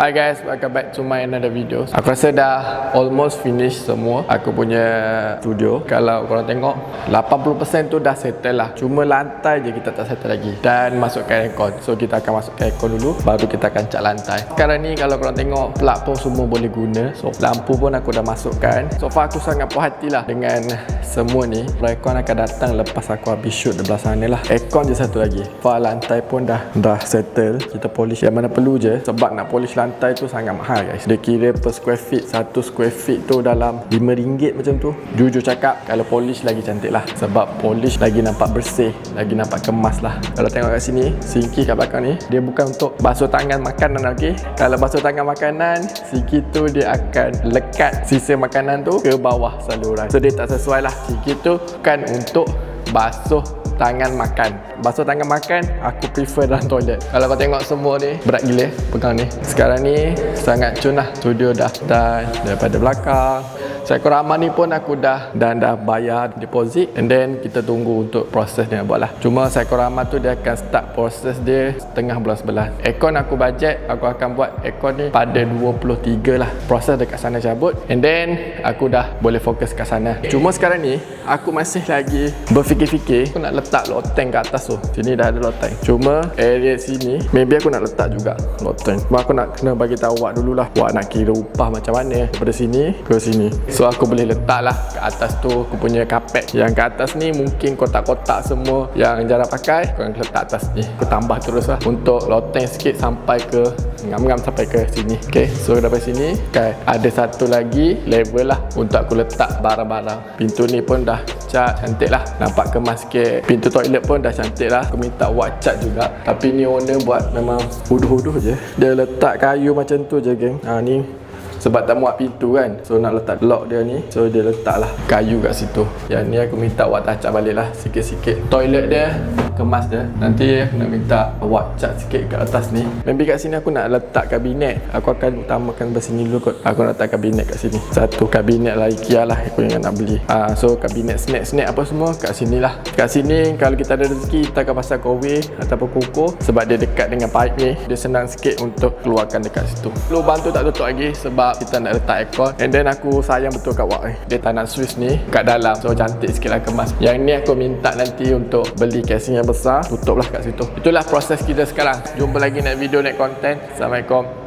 Hi guys, welcome back to my another video. Aku rasa dah almost finish semua aku punya studio. Kalau korang tengok 80% tu dah settle lah. Cuma lantai je kita tak settle lagi. Dan masukkan aircon. So kita akan masukkan aircon dulu, baru kita akan cat lantai. Sekarang ni kalau korang tengok, plug pun semua boleh guna. So lampu pun aku dah masukkan. So far aku sangat puas hati lah dengan semua ni. Aircon akan datang lepas aku habis shoot di belah sana lah. Aircon je satu lagi. Lantai pun dah settle. Kita polish yang mana perlu je. Sebab nak polish lantai tu sangat mahal guys. Dia kira per square feet, 1 square feet tu dalam RM5 macam tu. Jujur cakap, kalau polish lagi cantik lah. Sebab polish lagi nampak bersih, lagi nampak kemas lah. Kalau tengok kat sini, sinki kat belakang ni, dia bukan untuk basuh tangan makanan, ok? Kalau basuh tangan makanan, sinki tu dia akan lekat sisa makanan tu ke bawah saluran. So dia tak sesuai lah. Sinki tu bukan untuk basuh tangan makan. Basuh tangan makan aku prefer dalam toilet. Kalau kau tengok semua ni berat gila pegang ni. Sekarang ni sangat cun lah. Studio dah done daripada belakang. Seekor ramah ni pun aku dah bayar deposit. And then kita tunggu untuk proses dia buat lah. Cuma seekor ramah tu dia akan start proses dia setengah bulan 11. Aircon aku budget, aku akan buat aircon ni pada 23 lah. Proses dekat sana cabut. And then aku dah boleh fokus kat sana. Cuma sekarang ni aku masih lagi berfikir-fikir aku nak letak loteng kat atas tu. Sini dah ada loteng. Cuma area sini maybe aku nak letak juga loteng. Cuma aku nak kena bagi tahu awak dululah. Awak nak kira upah macam mana daripada sini ke sini. So aku boleh letak lah kat atas tu aku punya kapet. Yang kat atas ni mungkin kotak-kotak semua yang jarang pakai aku akan letak atas ni. Aku tambah terus lah untuk loteng sikit sampai ke ngam-ngam sampai ke sini. Okay, so daripada sini okay, ada satu lagi level lah untuk aku letak barang-barang. Pintu ni pun dah cat cantik lah, nampak kemas sikit. Pintu toilet pun dah cantik lah. Aku minta awak cat juga. Tapi ni owner buat memang huduh-huduh je. Dia letak kayu macam tu je geng. Ni sebab tak muat pintu kan. So nak letak lock dia ni, so dia letak lah kayu kat situ. Yang ni aku minta awak cat balik lah sikit-sikit. Toilet dia kemas dia. Nanti aku nak minta awak cat sikit kat atas ni. Maybe kat sini aku nak letak kabinet. Aku akan utamakan bersini dulu kot. Aku nak letak kabinet kat sini. Satu kabinet lah IKEA lah aku yang nak beli. So kabinet snack-snack apa semua kat sini lah. Kat sini kalau kita ada rezeki kita akan pasang kowe ataupun kukuh. Sebab dia dekat dengan pipe ni, dia senang sikit untuk keluarkan dekat situ. Lubang tu tak tutup lagi sebab kita nak letak aircon. And then aku sayang betul kat awak dia tak nak switch ni kat dalam. So cantik sikit lah kemas. Yang ni aku minta nanti untuk beli casing yang besar, tutup lah kat situ. Itulah proses kita sekarang. Jumpa lagi next video, next content. Assalamualaikum.